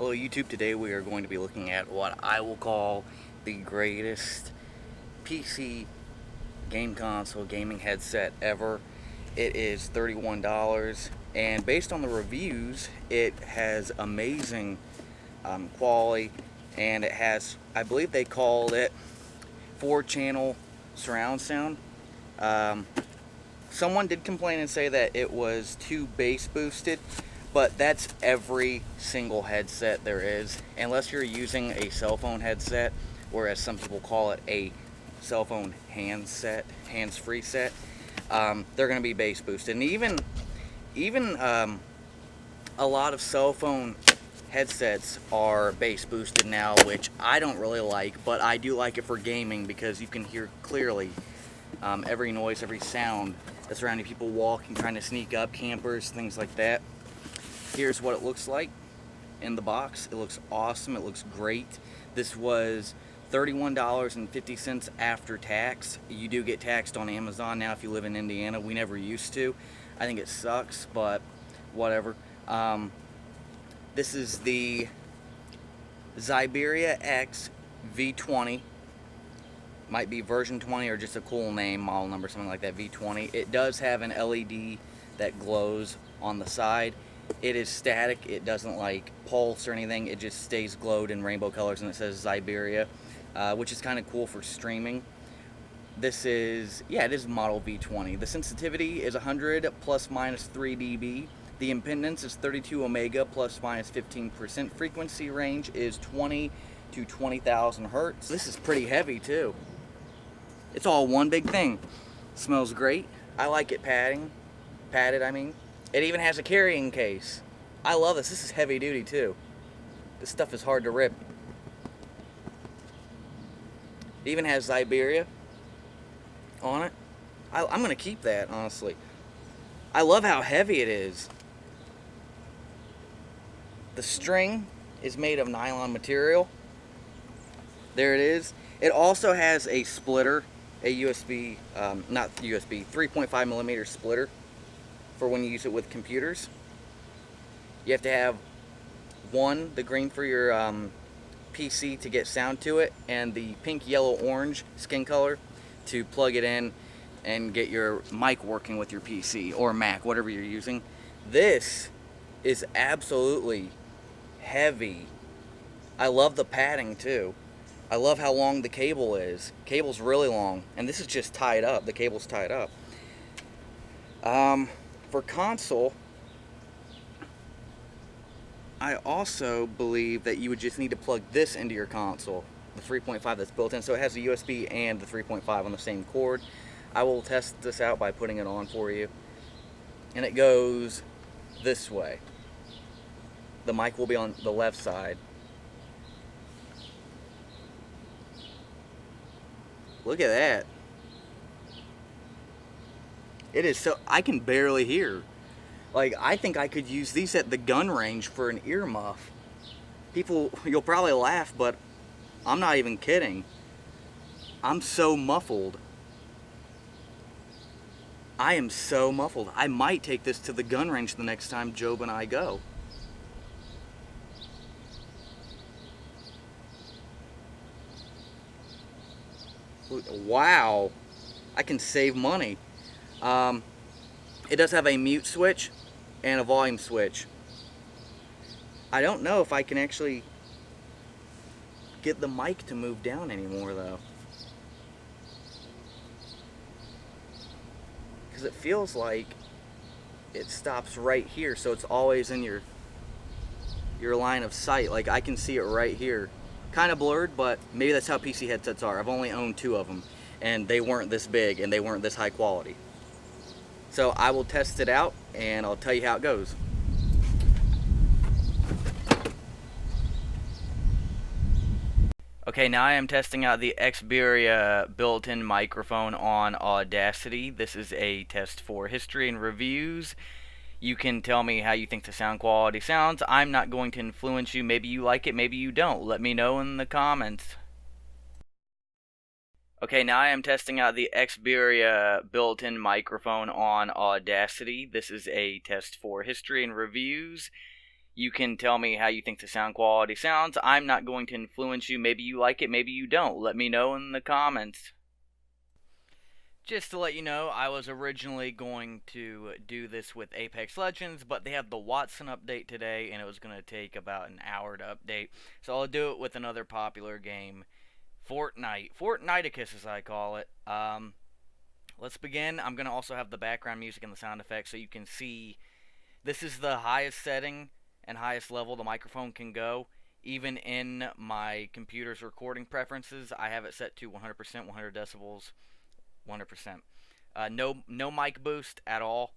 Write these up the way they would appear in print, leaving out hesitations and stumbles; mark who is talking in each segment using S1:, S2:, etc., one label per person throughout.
S1: Hello YouTube, today we are going to be looking at what I will call the greatest PC game console gaming headset ever. It is $31 and based on the reviews it has amazing quality, and it has, I believe they called it 4-channel surround sound. Someone did complain and say that it was too bass boosted, but that's every single headset there is, unless you're using a cell phone headset, or as some people call it, a cell phone hands-free set. They're going to be bass boosted, and even a lot of cell phone headsets are bass boosted now, which I don't really like, but I do like it for gaming because you can hear clearly every noise, every sound that's surrounding people walking, trying to sneak up, campers, things like that. Here's what it looks like in the box. It looks awesome. It looks great. This was $31.50 after tax. You do get taxed on Amazon now if you live in Indiana. We never used to. I think it sucks, but whatever. This is the Xiberia X V20. Might be version 20 or just a cool name, model number, something like that, V20. It does have an LED that glows on the side. It is static. It doesn't like pulse or anything. It just stays glowed in rainbow colors, and it says Xiberia, which is kind of cool for streaming. This is, yeah, it is model V20. The sensitivity is 100 plus minus 3 dB. The impedance is 32 ohmega plus minus 15%. Frequency range is 20 to 20,000 hertz. This is pretty heavy too. It's all one big thing. Smells great. I like it padded, I mean. It even has a carrying case. I love this. This is heavy duty too. This stuff is hard to rip. It even has Xiberia on it. I'm gonna keep that, honestly. I love how heavy it is. The string is made of nylon material. There it is. It also has a splitter, a USB, not USB, 3.5 millimeter splitter for when you use it with computers. You have to have one, the green for your PC to get sound to it, and the pink, yellow, orange skin color to plug it in and get your mic working with your PC or Mac, whatever you're using. This is absolutely heavy. I love the padding too. I love how long the cable is. Cable's really long, and this is just tied up. The cable's tied up. For console, I also believe that you would just need to plug this into your console, the 3.5 that's built in. So it has the USB and the 3.5 on the same cord. I will test this out by putting it on for you. And it goes this way. The mic will be on the left side. Look at that. It is so, I can barely hear. Like, I think I could use these at the gun range for an earmuff. People, you'll probably laugh, but I'm not even kidding. I'm so muffled. I am so muffled. I might take this to the gun range the next time Job and I go. Wow, I can save money. It does have a mute switch and a volume switch. I don't know if I can actually get the mic to move down anymore though, because it feels like it stops right here, so it's always in your line of sight. Like, I can see it right here. Kind of blurred, but maybe that's how PC headsets are. I've only owned 2 of them, and they weren't this big, and they weren't this high quality. So I will test it out, and I'll tell you how it goes. Okay, now I am testing out the Xiberia built-in microphone on Audacity. This is a test for history and reviews. You can tell me how you think the sound quality sounds. I'm not going to influence you. Maybe you like it, maybe you don't. Let me know in the comments. Okay, now I am testing out the Xiberia built-in microphone on Audacity. This is a test for history and reviews. You can tell me how you think the sound quality sounds. I'm not going to influence you. Maybe you like it, maybe you don't. Let me know in the comments. Just to let you know, I was originally going to do this with Apex Legends, but they have the Watson update today, and it was going to take about an hour to update. So I'll do it with another popular game, Fortnite. Fortniticus, as I call it. Let's begin. I'm going to also have the background music and the sound effects so you can see. This is the highest setting and highest level the microphone can go. Even in my computer's recording preferences, I have it set to 100%, 100 decibels, 100%. No mic boost at all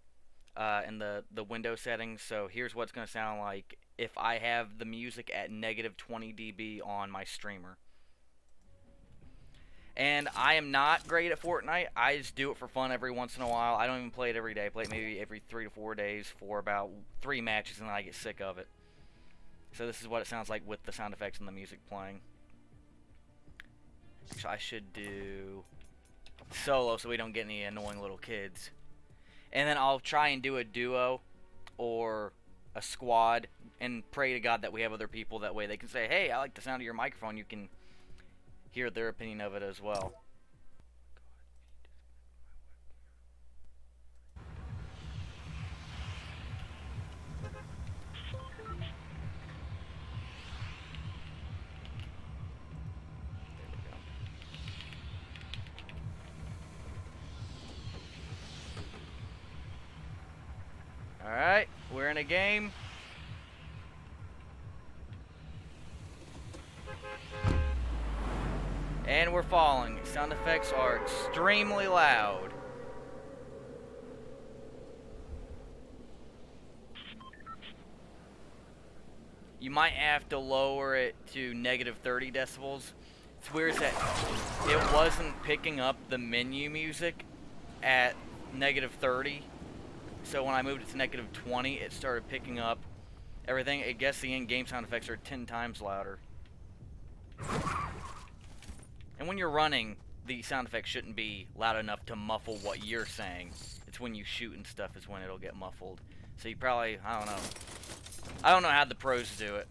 S1: in the window settings. So here's what it's going to sound like if I have the music at negative 20 dB on my streamer. And I am not great at Fortnite. I just do it for fun every once in a while. I don't even play it every day. I play it maybe every 3 to 4 days for about 3 matches, and then I get sick of it. So this is what it sounds like with the sound effects and the music playing. So I should do solo so we don't get any annoying little kids. And then I'll try and do a duo or a squad and pray to God that we have other people. That way they can say, hey, I like the sound of your microphone. You can hear their opinion of it as well. Alright, we're in a game. And we're falling. Sound effects are extremely loud. You might have to lower it to negative 30 decibels. It's weird that it wasn't picking up the menu music at negative 30. So when I moved it to negative 20, it started picking up everything. I guess the in-game sound effects are 10 times louder. And when you're running, the sound effects shouldn't be loud enough to muffle what you're saying. It's when you shoot and stuff is when it'll get muffled. So you probably, I don't know. I don't know how the pros do it.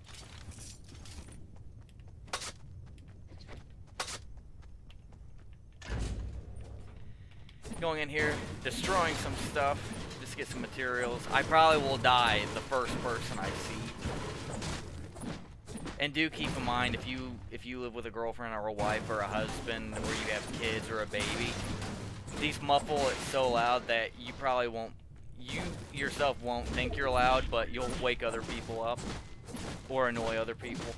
S1: Going in here, destroying some stuff, just to get some materials. I probably will die the first person I see. And do keep in mind, if you live with a girlfriend or a wife or a husband, or you have kids or a baby, these muffle it so loud that you probably won't, you yourself won't think you're loud, but you'll wake other people up or annoy other people.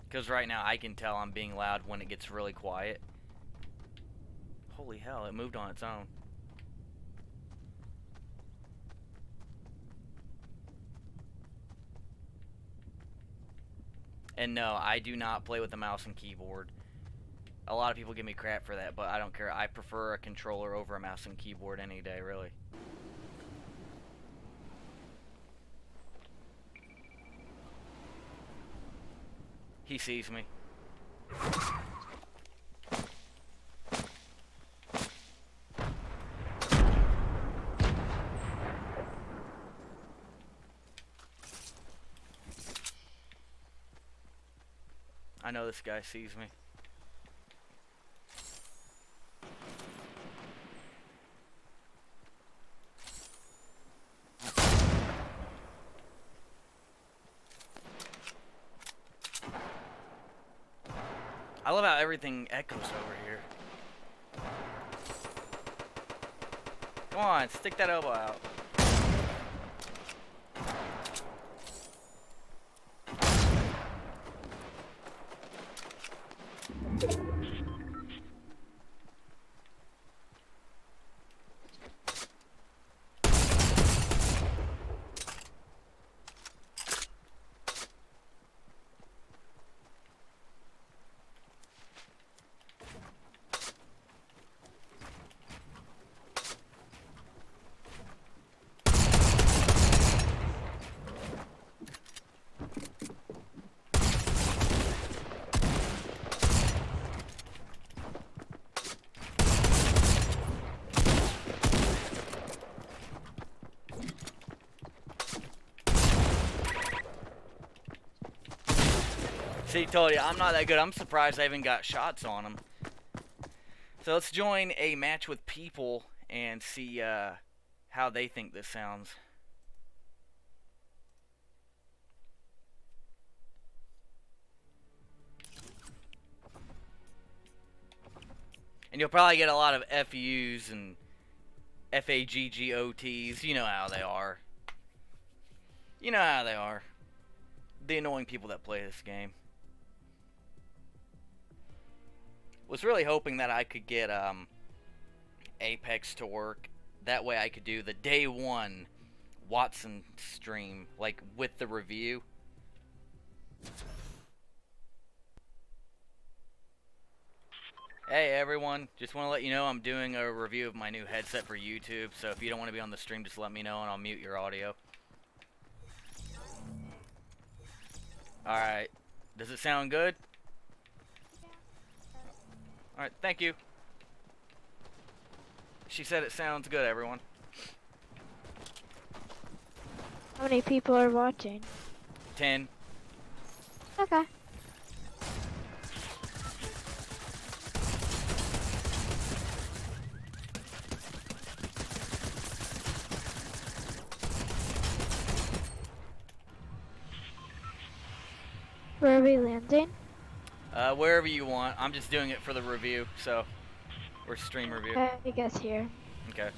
S1: Because right now I can tell I'm being loud when it gets really quiet. Holy hell, it moved on its own. And no, I do not play with the mouse and keyboard. A lot of people give me crap for that, but I don't care. I prefer a controller over a mouse and keyboard any day, really. He sees me. I know this guy sees me. I love how everything echoes over here. Come on, stick that elbow out. See, told you, I'm not that good. I'm surprised I even got shots on him. So let's join a match with people and see how they think this sounds. And you'll probably get a lot of FUs and FAGGOTs. You know how they are. You know how they are. The annoying people that play this game. Was really hoping that I could get Apex to work. That way I could do the day one Watson stream, like with the review. Hey everyone, just want to let you know I'm doing a review of my new headset for YouTube, so if you don't want to be on the stream, just let me know and I'll mute your audio. Alright, does it sound good? Alright, thank you. She said it sounds good, everyone.
S2: How many people are watching?
S1: 10.
S2: Okay. Where are we landing?
S1: Wherever you want. I'm just doing it for the review, so or stream review.
S2: Okay, I guess here.
S1: Okay.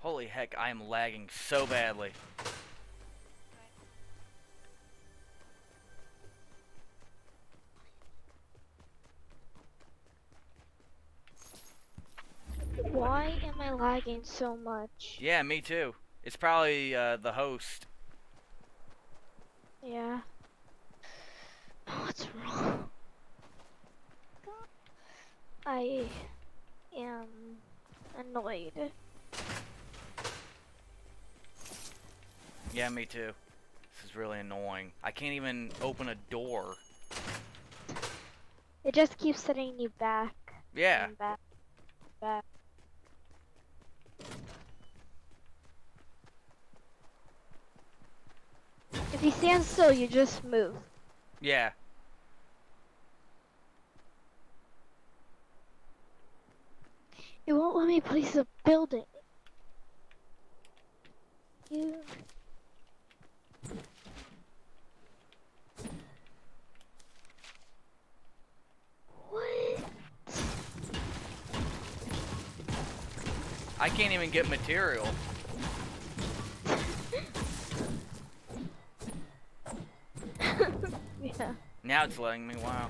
S1: Holy heck, I am lagging so badly.
S2: Why am I lagging so much?
S1: Yeah, me too. It's probably the host.
S2: Yeah. What's wrong? I am annoyed.
S1: Yeah, me too. This is really annoying. I can't even open a door.
S2: It just keeps sending you back.
S1: Yeah.
S2: And back. Back. If you stand still, you just move.
S1: Yeah.
S2: It won't let me place a building. You... What?
S1: I can't even get material.
S2: Yeah.
S1: Now it's letting me, wow.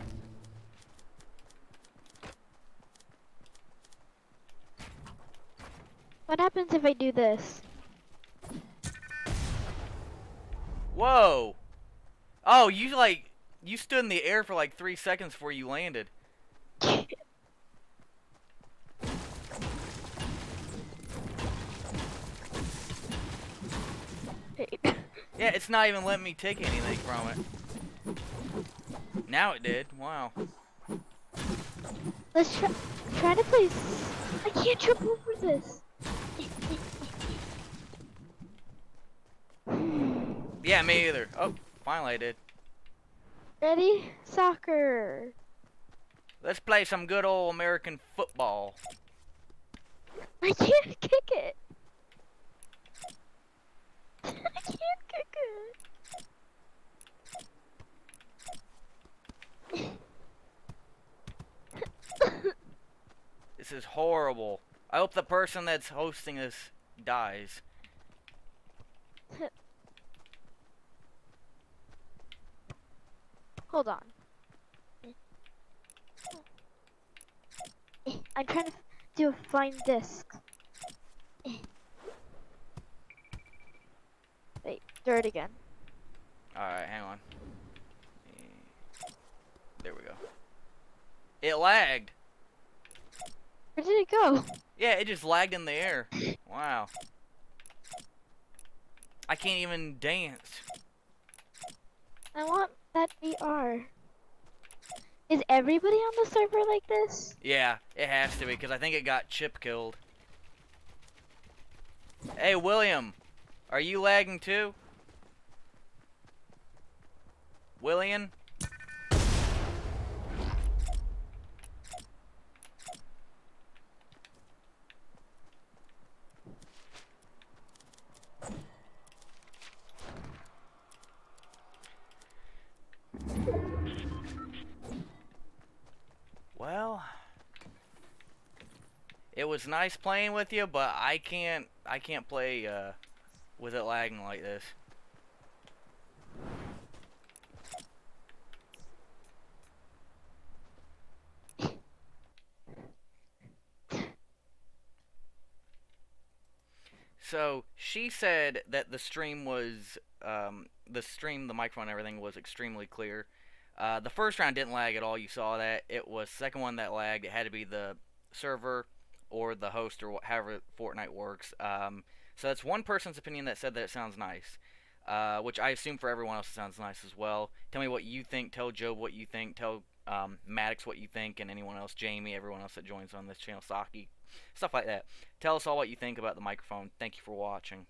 S2: What happens if I do this?
S1: Whoa! Oh, you stood in the air for like 3 seconds before you landed. Yeah, it's not even letting me take anything from it. Now it did, wow.
S2: Let's try to place. I can't jump over this.
S1: Yeah, me either. Oh, finally I did.
S2: Ready? Soccer.
S1: Let's play some good old American football.
S2: I can't kick it. I can't kick it.
S1: This is horrible. I hope the person that's hosting this dies.
S2: Hold on. I'm trying to do a find disc. Wait, do it again.
S1: Alright, hang on. There we go. It lagged.
S2: Where did it go?
S1: Yeah, it just lagged in the air. Wow. I can't even dance.
S2: I want that VR. Is everybody on the server like this?
S1: Yeah, it has to be, because I think it got chip killed. Hey, William. Are you lagging too? William? Well, it was nice playing with you, but I can't play with it lagging like this. So she said that the stream was the microphone, and everything was extremely clear. The first round didn't lag at all. You saw that. It was the second one that lagged. It had to be the server or the host or however Fortnite works. So that's one person's opinion that said that it sounds nice, which I assume for everyone else it sounds nice as well. Tell me what you think. Tell Joe what you think. Tell Maddox what you think, and anyone else, Jamie, everyone else that joins on this channel, Saki, stuff like that. Tell us all what you think about the microphone. Thank you for watching.